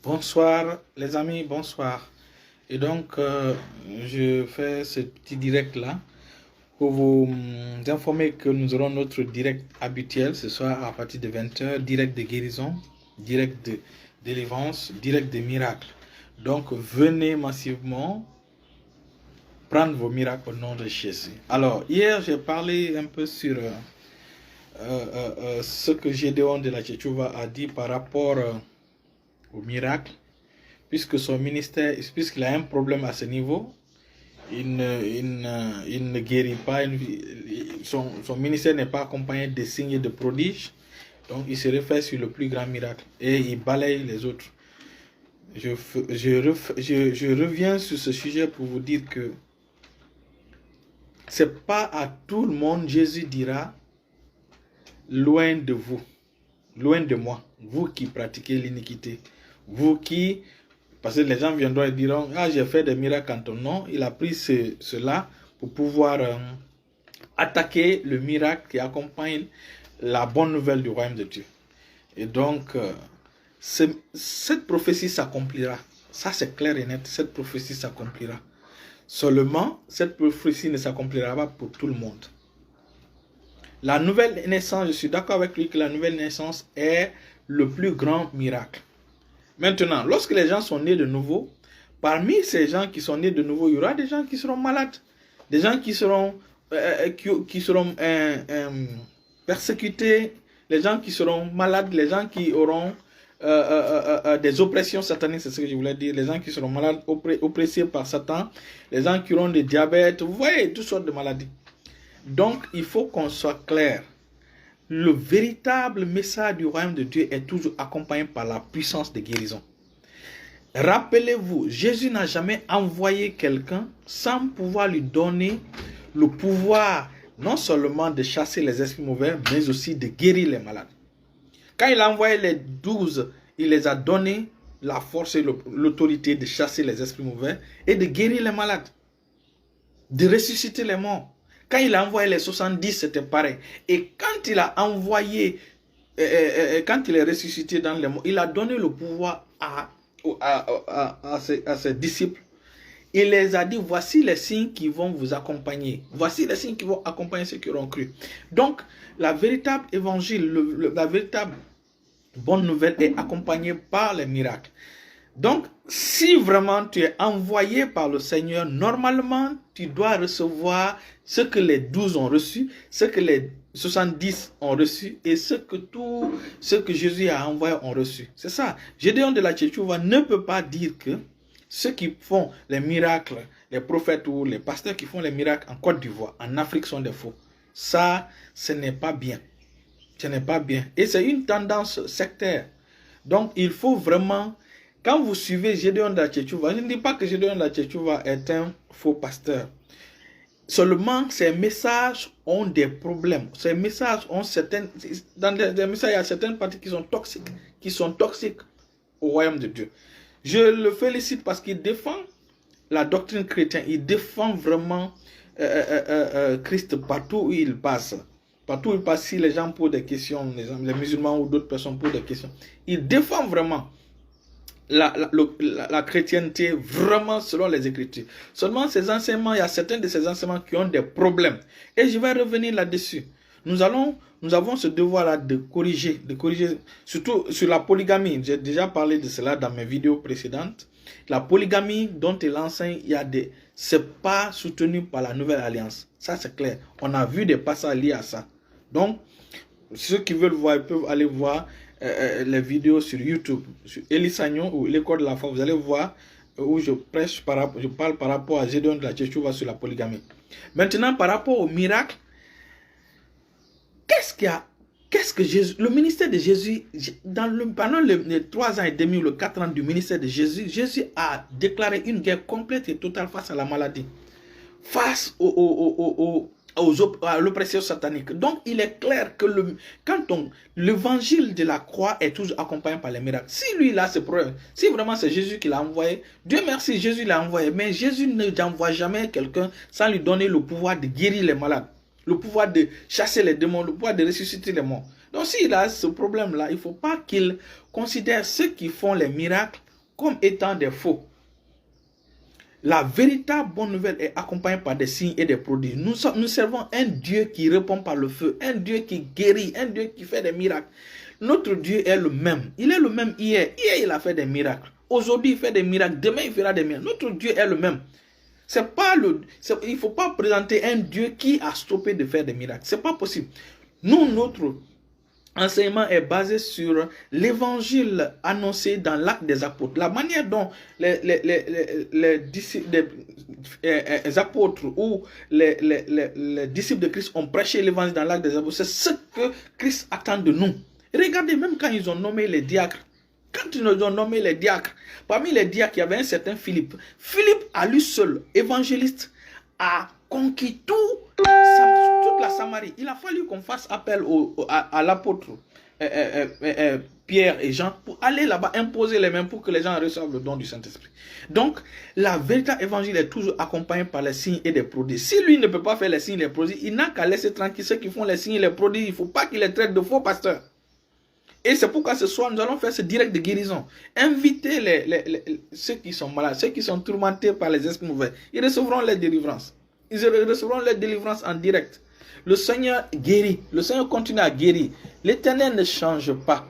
Bonsoir les amis, bonsoir. Et donc, je fais ce petit direct-là pour vous informer que nous aurons notre direct habituel ce soir à partir de 20h, direct de guérison, direct de délivrance, direct de miracles. Donc, venez massivement prendre vos miracles au nom de Jésus. Alors, hier, j'ai parlé un peu sur ce que Gédéon de la Tchétchouva a dit par rapport au miracle, puisque son ministère, puisqu'il a un problème à ce niveau, il ne guérit pas, son ministère n'est pas accompagné de signes et de prodiges, donc il se réfère sur le plus grand miracle et il balaye les autres. Je reviens sur ce sujet pour vous dire que c'est pas à tout le monde Jésus dira loin de vous, loin de moi, vous qui pratiquez l'iniquité, vous qui, parce que les gens viendront et diront, ah, j'ai fait des miracles en ton nom. Il a pris cela pour pouvoir attaquer le miracle qui accompagne la bonne nouvelle du royaume de Dieu. Et donc, cette prophétie s'accomplira. Ça, c'est clair et net. Cette prophétie s'accomplira. Seulement, cette prophétie ne s'accomplira pas pour tout le monde. La nouvelle naissance, je suis d'accord avec lui que la nouvelle naissance est le plus grand miracle. Maintenant, lorsque les gens sont nés de nouveau, parmi ces gens qui sont nés de nouveau, il y aura des gens qui seront malades, des gens qui seront persécutés, les gens qui seront malades, les gens qui auront des oppressions sataniques, c'est ce que je voulais dire, les gens qui seront malades, oppressés par Satan, les gens qui auront des diabètes, vous voyez, toutes sortes de maladies. Donc, il faut qu'on soit clair. Le véritable message du royaume de Dieu est toujours accompagné par la puissance de guérison. Rappelez-vous, Jésus n'a jamais envoyé quelqu'un sans pouvoir lui donner le pouvoir non seulement de chasser les esprits mauvais, mais aussi de guérir les malades. Quand il a envoyé les 12, il les a donné la force et l'autorité de chasser les esprits mauvais et de guérir les malades, de ressusciter les morts. Quand il a envoyé les 70, c'était pareil. Et quand il a envoyé, quand il est ressuscité dans les morts, il a donné le pouvoir à ses disciples. Il les a dit, voici les signes qui vont vous accompagner. Voici les signes qui vont accompagner ceux qui auront cru. Donc, la véritable évangile, la véritable bonne nouvelle est accompagnée par les miracles. Donc, si vraiment tu es envoyé par le Seigneur, normalement, tu dois recevoir ce que les 12 ont reçu, ce que les 70 ont reçu et ce que Jésus a envoyé ont reçu. C'est ça. Gédéon de la Tchétchouva ne peut pas dire que ceux qui font les miracles, les prophètes ou les pasteurs qui font les miracles en Côte d'Ivoire, en Afrique sont des faux. Ça, ce n'est pas bien. Ce n'est pas bien. Et c'est une tendance sectaire. Donc, il faut vraiment... Quand vous suivez Gédéon de la Tchétchouva, je ne dis pas que Gédéon de la Tchétchouva est un faux pasteur. Seulement, ces messages ont des problèmes. Ces messages ont certaines... Dans les messages, il y a certaines parties qui sont toxiques au royaume de Dieu. Je le félicite parce qu'il défend la doctrine chrétienne. Il défend vraiment Christ partout où il passe. Partout où il passe, si les gens posent des questions, les musulmans ou d'autres personnes posent des questions, il défend vraiment la chrétienté vraiment selon les Écritures. Seulement ces enseignements, il y a certains de ces enseignements qui ont des problèmes. Et je vais revenir là-dessus. Nous avons ce devoir-là de corriger, surtout sur la polygamie. J'ai déjà parlé de cela dans mes vidéos précédentes. La polygamie dont il enseigne, c'est pas soutenu par la nouvelle alliance. Ça, c'est clair. On a vu des passages liés à ça. Donc, ceux qui veulent voir, ils peuvent aller voir les vidéos sur YouTube, sur Elie Sagnon ou l'école de la foi. Vous allez voir où je parle par rapport à Gédéon de la Tchétchouva sur la polygamie. Maintenant, par rapport au miracle, qu'est-ce que Jésus, le ministère de Jésus, pendant les 3 ans et demi ou les 4 ans du ministère de Jésus, Jésus a déclaré une guerre complète et totale face à la maladie, face à l'oppression satanique. Donc, il est clair que l'évangile de la croix est toujours accompagné par les miracles. Si lui, il a ce problème, si vraiment c'est Jésus qui l'a envoyé, Dieu merci, Jésus l'a envoyé. Mais Jésus n'envoie jamais quelqu'un sans lui donner le pouvoir de guérir les malades, le pouvoir de chasser les démons, le pouvoir de ressusciter les morts. Donc, s'il a ce problème-là, il ne faut pas qu'il considère ceux qui font les miracles comme étant des faux. La véritable bonne nouvelle est accompagnée par des signes et des prodiges. Nous servons un Dieu qui répond par le feu, un Dieu qui guérit, un Dieu qui fait des miracles. Notre Dieu est le même. Il est le même hier. Hier, il a fait des miracles. Aujourd'hui, il fait des miracles. Demain, il fera des miracles. Notre Dieu est le même. Il ne faut pas présenter un Dieu qui a stoppé de faire des miracles. Ce n'est pas possible. Nous, notre enseignement est basé sur l'évangile annoncé dans l'acte des apôtres. La manière dont les apôtres ou les disciples de Christ ont prêché l'évangile dans l'acte des apôtres, c'est ce que Christ attend de nous. Regardez, même quand ils ont nommé les diacres, parmi les diacres, il y avait un certain Philippe. Philippe, à lui seul, évangéliste, a conquis toute la Samarie. Il a fallu qu'on fasse appel à l'apôtre Pierre et Jean pour aller là-bas imposer les mains pour que les gens reçoivent le don du Saint-Esprit. Donc, la véritable évangile est toujours accompagnée par les signes et des prodiges. Si lui ne peut pas faire les signes et les prodiges, il n'a qu'à laisser tranquille ceux qui font les signes et les prodiges. Il ne faut pas qu'il les traite de faux pasteurs. Et c'est pourquoi ce soir, nous allons faire ce direct de guérison. Invitez ceux qui sont malades, ceux qui sont tourmentés par les esprits mauvais. Ils recevront les délivrances. Ils recevront les délivrances en direct. Le Seigneur guérit. Le Seigneur continue à guérir. L'Éternel ne change pas.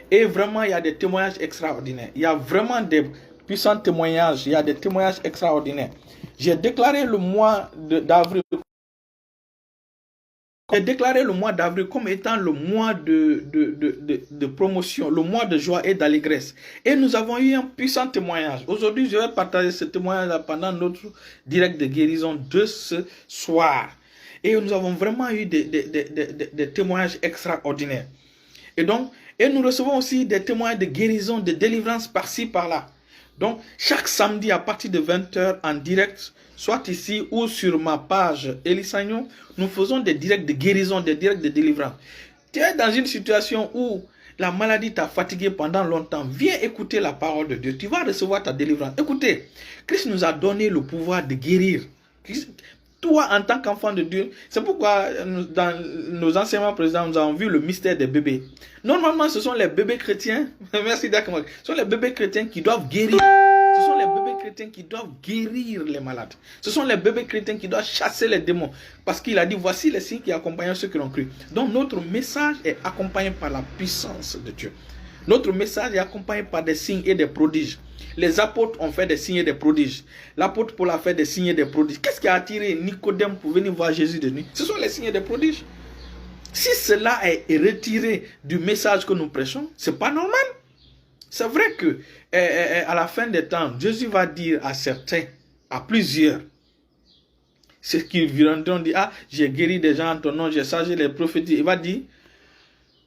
Et vraiment, il y a des témoignages extraordinaires. Il y a vraiment des puissants témoignages. Il y a des témoignages extraordinaires. J'ai déclaré le mois d'avril. J'ai déclaré le mois d'avril comme étant le mois de promotion, le mois de joie et d'allégresse. Et nous avons eu un puissant témoignage. Aujourd'hui, je vais partager ce témoignage pendant notre direct de guérison de ce soir. Et nous avons vraiment eu des témoignages extraordinaires. Et nous recevons aussi des témoignages de guérison, de délivrance par-ci, par-là. Donc, chaque samedi à partir de 20h en direct, soit ici ou sur ma page Elisagnon, nous faisons des directs de guérison, des directs de délivrance. Tu es dans une situation où la maladie t'a fatigué pendant longtemps. Viens écouter la parole de Dieu. Tu vas recevoir ta délivrance. Écoutez, Christ nous a donné le pouvoir de guérir. Toi, en tant qu'enfant de Dieu, c'est pourquoi dans nos enseignements précédents, nous avons vu le mystère des bébés. Normalement, ce sont les bébés chrétiens, merci d'accord, ce sont les bébés chrétiens qui doivent guérir. Ce sont les bébés chrétiens qui doivent guérir les malades. Ce sont les bébés chrétiens qui doivent chasser les démons. Parce qu'il a dit, voici les signes qui accompagnent ceux qui l'ont cru. Donc notre message est accompagné par la puissance de Dieu. Notre message est accompagné par des signes et des prodiges. Les apôtres ont fait des signes et des prodiges. L'apôtre Paul a fait des signes et des prodiges. Qu'est-ce qui a attiré Nicodème pour venir voir Jésus de nuit? Ce sont les signes et des prodiges. Si cela est retiré du message que nous prêchons, ce n'est pas normal. C'est vrai que à la fin des temps, Jésus va dire à certains, à plusieurs, ceux qui viendront dire, ah, j'ai guéri des gens en ton nom, j'ai changé les prophéties. Il va dire,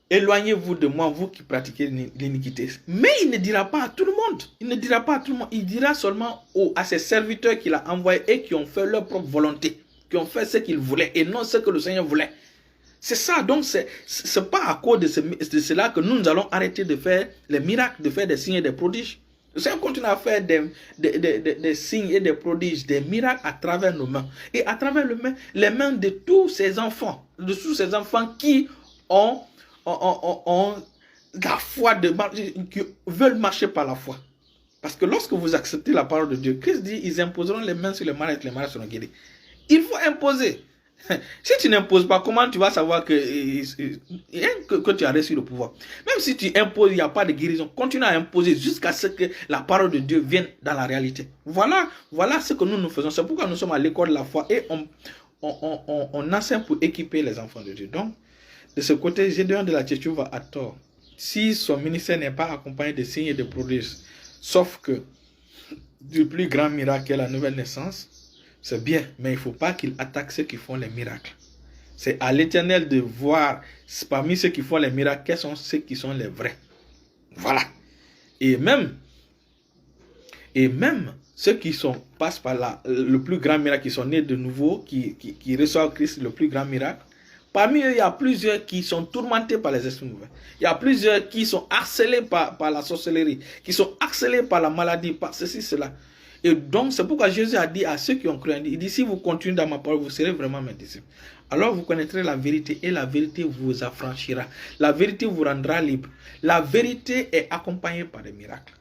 éloignez-vous de moi, vous qui pratiquez l'iniquité. Mais il ne dira pas à tout le monde. Il ne dira pas à tout le monde. Il dira seulement à ses serviteurs qu'il a envoyés et qui ont fait leur propre volonté, qui ont fait ce qu'ils voulaient et non ce que le Seigneur voulait. C'est ça, donc c'est pas à cause de cela que nous allons arrêter de faire les miracles, de faire des signes et des prodiges. Le Seigneur continue à faire des signes et des prodiges, des miracles à travers nos mains. Et à travers les mains de tous ces enfants, qui ont la foi, qui veulent marcher par la foi. Parce que lorsque vous acceptez la parole de Dieu, Christ dit, ils imposeront les mains sur les malades et les malades seront guéris. Il faut imposer. Si tu n'imposes pas, comment tu vas savoir que tu as reçu le pouvoir? Même si tu imposes, il n'y a pas de guérison. Continue à imposer jusqu'à ce que la parole de Dieu vienne dans la réalité. Voilà ce que nous faisons. C'est pourquoi nous sommes à l'école de la foi et on enseigne pour équiper les enfants de Dieu. Donc, de ce côté, Gédéon de la Tchétchou va à tort. Si son ministère n'est pas accompagné de signes et de prodiges, sauf que du plus grand miracle est la nouvelle naissance, c'est bien, mais il ne faut pas qu'il attaque ceux qui font les miracles. C'est à l'Éternel de voir parmi ceux qui font les miracles, quels sont ceux qui sont les vrais. Voilà. Et même ceux qui passent par le plus grand miracle, qui sont nés de nouveau, qui reçoivent Christ, le plus grand miracle, parmi eux, il y a plusieurs qui sont tourmentés par les esprits mauvais. Il y a plusieurs qui sont harcelés par la sorcellerie, qui sont harcelés par la maladie, par ceci, cela. Et donc, c'est pourquoi Jésus a dit à ceux qui ont cru, il dit, si vous continuez dans ma parole, vous serez vraiment mes disciples. Alors vous connaîtrez la vérité et la vérité vous affranchira. La vérité vous rendra libre. La vérité est accompagnée par des miracles.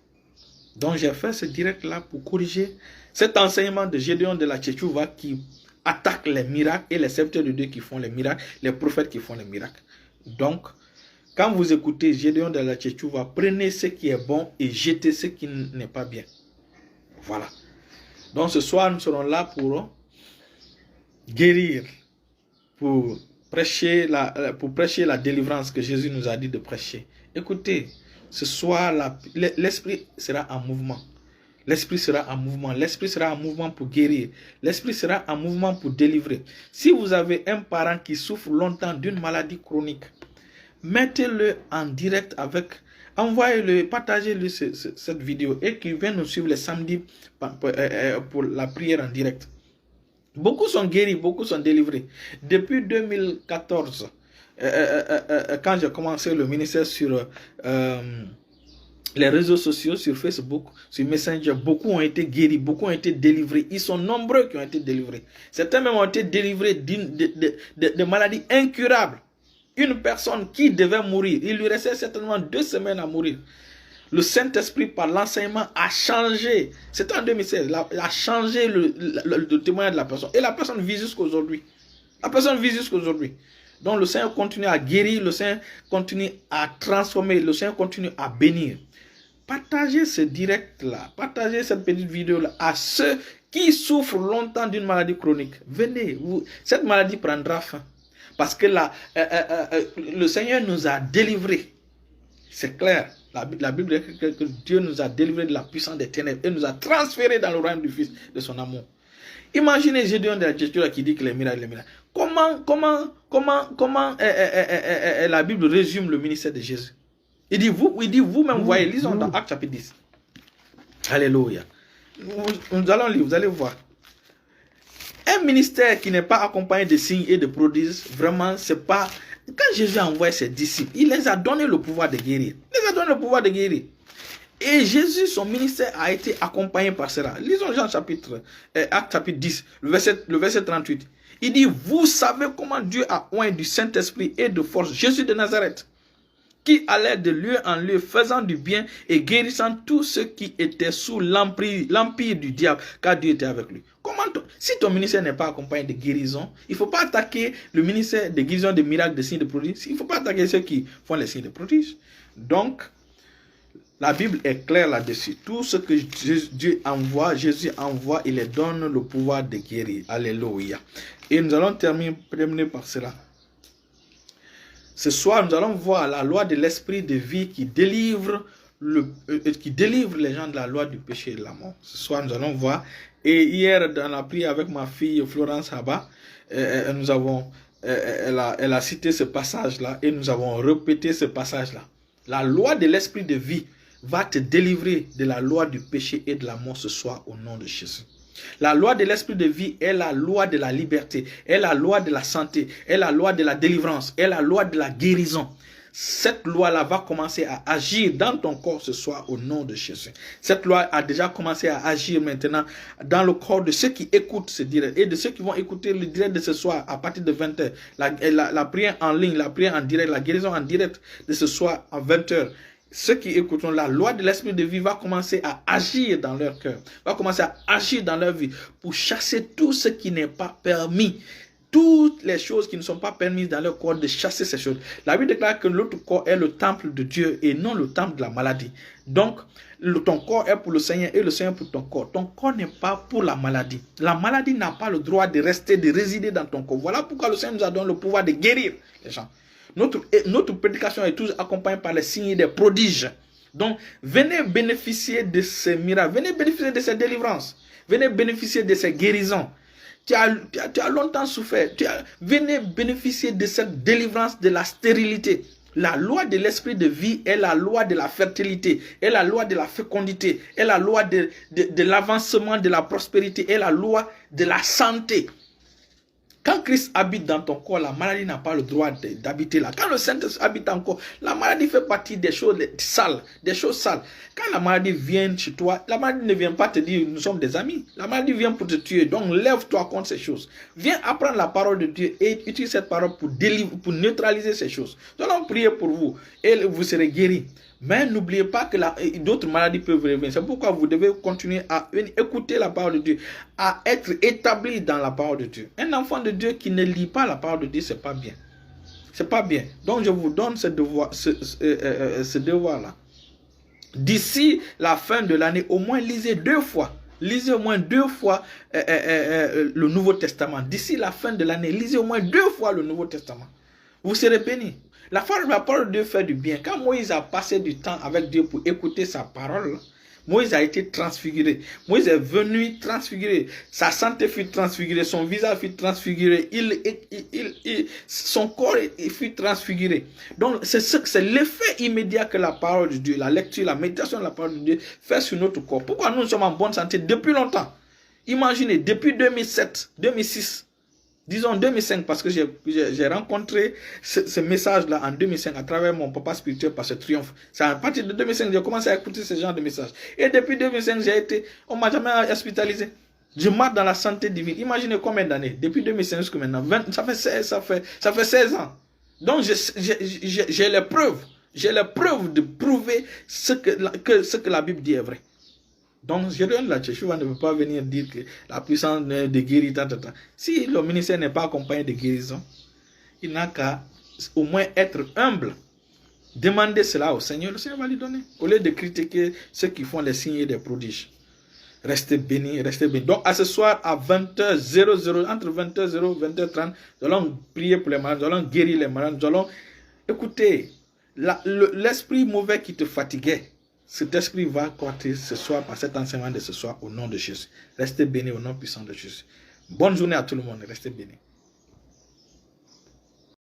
Donc j'ai fait ce direct-là pour corriger cet enseignement de Gédéon de la Tchétchouva qui attaque les miracles et les serviteurs de Dieu qui font les miracles, les prophètes qui font les miracles. Donc, quand vous écoutez Gédéon de la Tchétchouva, prenez ce qui est bon et jetez ce qui n'est pas bien. Voilà. Donc ce soir, nous serons là pour guérir, pour prêcher la délivrance que Jésus nous a dit de prêcher. Écoutez, ce soir, l'esprit sera en mouvement. L'esprit sera en mouvement. L'esprit sera en mouvement pour guérir. L'esprit sera en mouvement pour délivrer. Si vous avez un parent qui souffre longtemps d'une maladie chronique, mettez-le en direct avec... Envoyez-le, partagez-le cette vidéo et qu'il vienne nous suivre les samedis pour la prière en direct. Beaucoup sont guéris, beaucoup sont délivrés. Depuis 2014, quand j'ai commencé le ministère sur les réseaux sociaux, sur Facebook, sur Messenger, beaucoup ont été guéris, beaucoup ont été délivrés. Ils sont nombreux qui ont été délivrés. Certains même ont été délivrés de maladies incurables. Une personne qui devait mourir, il lui restait certainement 2 semaines à mourir. Le Saint-Esprit, par l'enseignement, a changé. C'était en 2016. A changé le témoignage de la personne. Et la personne vit jusqu'aujourd'hui. La personne vit jusqu'aujourd'hui. Donc le Seigneur continue à guérir, le Seigneur continue à transformer, le Seigneur continue à bénir. Partagez ce direct-là, partagez cette petite vidéo-là à ceux qui souffrent longtemps d'une maladie chronique. Venez, cette maladie prendra fin. Parce que le Seigneur nous a délivrés. C'est clair. La Bible dit que Dieu nous a délivrés de la puissance des ténèbres et nous a transférés dans le royaume du Fils de son amour. Imaginez Gédéon de la Tchétchouva qui dit que les miracles. Comment la Bible résume le ministère de Jésus? Il dit vous-même, voyez, lisons dans Actes chapitre 10. Alléluia. Nous allons lire, vous allez voir. Un ministère qui n'est pas accompagné de signes et de prodiges, vraiment, c'est pas... Quand Jésus a envoyé ses disciples, il les a donné le pouvoir de guérir. Il les a donné le pouvoir de guérir. Et Jésus, son ministère a été accompagné par cela. Lisons Actes chapitre 10, le verset 38. Il dit, vous savez comment Dieu a oint du Saint-Esprit et de force Jésus de Nazareth, qui allait de lieu en lieu, faisant du bien et guérissant tous ceux qui étaient sous l'empire du diable, car Dieu était avec lui. Si ton ministère n'est pas accompagné de guérison, il ne faut pas attaquer le ministère de guérison, de miracles, de signes, de prodiges. Il ne faut pas attaquer ceux qui font les signes de prodiges. Donc, la Bible est claire là-dessus. Tout ce que Dieu envoie, Jésus envoie, il les donne le pouvoir de guérir. Alléluia. Et nous allons terminer par cela. Ce soir, nous allons voir la loi de l'esprit de vie qui délivre les gens de la loi du péché et de la mort. Ce soir, nous allons voir. Et hier, dans la prière avec ma fille Florence Haba, elle a cité ce passage-là et nous avons répété ce passage-là. La loi de l'esprit de vie va te délivrer de la loi du péché et de la mort ce soir au nom de Jésus. La loi de l'esprit de vie est la loi de la liberté, est la loi de la santé, est la loi de la délivrance, est la loi de la guérison. Cette loi-là va commencer à agir dans ton corps ce soir au nom de Jésus. Cette loi a déjà commencé à agir maintenant dans le corps de ceux qui écoutent ce direct et de ceux qui vont écouter le direct de ce soir à partir de 20h. La prière en ligne, la prière en direct, la guérison en direct de ce soir à 20h. Ceux qui écouteront, la loi de l'esprit de vie va commencer à agir dans leur cœur, va commencer à agir dans leur vie pour chasser tout ce qui n'est pas permis. Toutes les choses qui ne sont pas permises dans leur corps, de chasser ces choses. La Bible déclare que notre corps est le temple de Dieu et non le temple de la maladie. Donc, ton corps est pour le Seigneur et le Seigneur pour ton corps. Ton corps n'est pas pour la maladie. La maladie n'a pas le droit de rester, de résider dans ton corps. Voilà pourquoi le Seigneur nous a donné le pouvoir de guérir les gens. Notre prédication est toujours accompagnée par les signes et des prodiges. Donc, venez bénéficier de ces miracles. Venez bénéficier de ces délivrances. Venez bénéficier de ces guérisons. Tu as longtemps souffert. Venez bénéficier de cette délivrance de la stérilité. La loi de l'esprit de vie est la loi de la fertilité, est la loi de la fécondité, est la loi de l'avancement, de la prospérité, est la loi de la santé. Quand Christ habite dans ton corps, la maladie n'a pas le droit d'habiter là. Quand le Saint-Esprit habite en corps, la maladie fait partie des choses sales, Quand la maladie vient chez toi, la maladie ne vient pas te dire nous sommes des amis. La maladie vient pour te tuer. Donc lève-toi contre ces choses. Viens apprendre la parole de Dieu et utilise cette parole pour neutraliser ces choses. Nous allons prier pour vous et vous serez guéris. Mais n'oubliez pas que d'autres maladies peuvent revenir. C'est pourquoi vous devez continuer à écouter la parole de Dieu, à être établi dans la parole de Dieu. Un enfant de Dieu qui ne lit pas la parole de Dieu, c'est pas bien. C'est pas bien. Donc je vous donne ce devoir-là. D'ici la fin de l'année, au moins lisez 2 fois. Lisez au moins 2 fois le Nouveau Testament. D'ici la fin de l'année, lisez au moins 2 fois le Nouveau Testament. Vous serez bénis. La parole de Dieu fait du bien. Quand Moïse a passé du temps avec Dieu pour écouter sa parole, Moïse a été transfiguré. Moïse est venu transfiguré. Sa santé fut transfigurée. Son visage fut transfiguré. Son corps fut transfiguré. Donc, c'est l'effet immédiat que la parole de Dieu, la lecture, la méditation de la parole de Dieu fait sur notre corps. Pourquoi nous sommes en bonne santé depuis longtemps? Imaginez, depuis 2007, 2006, disons 2005, parce que j'ai rencontré ce message-là en 2005 à travers mon papa spirituel par ce triomphe. C'est à partir de 2005 que j'ai commencé à écouter ce genre de messages. Et depuis 2005, on ne m'a jamais hospitalisé. Je marche dans la santé divine. Imaginez combien d'années. Depuis 2005 jusqu'à maintenant. Ça fait 16 ans. Donc j'ai les preuves. J'ai les preuves de prouver ce que la Bible dit est vrai. Donc, je donne la Tchéchoua ne peut pas venir dire que la puissance de guérison, si le ministère n'est pas accompagné de guérison, il n'a qu'à au moins être humble. Demandez cela au Seigneur, le Seigneur va lui donner. Au lieu de critiquer ceux qui font les signes et des prodiges. Restez bénis, restez bénis. Donc, à ce soir, à 20h00, entre 20h00 et 20h30, nous allons prier pour les malades, nous allons guérir les malades, nous allons écouter l'esprit mauvais qui te fatiguait. Cet esprit va croître ce soir par cet enseignement de ce soir au nom de Jésus. Restez bénis au nom puissant de Jésus. Bonne journée à tout le monde. Restez bénis.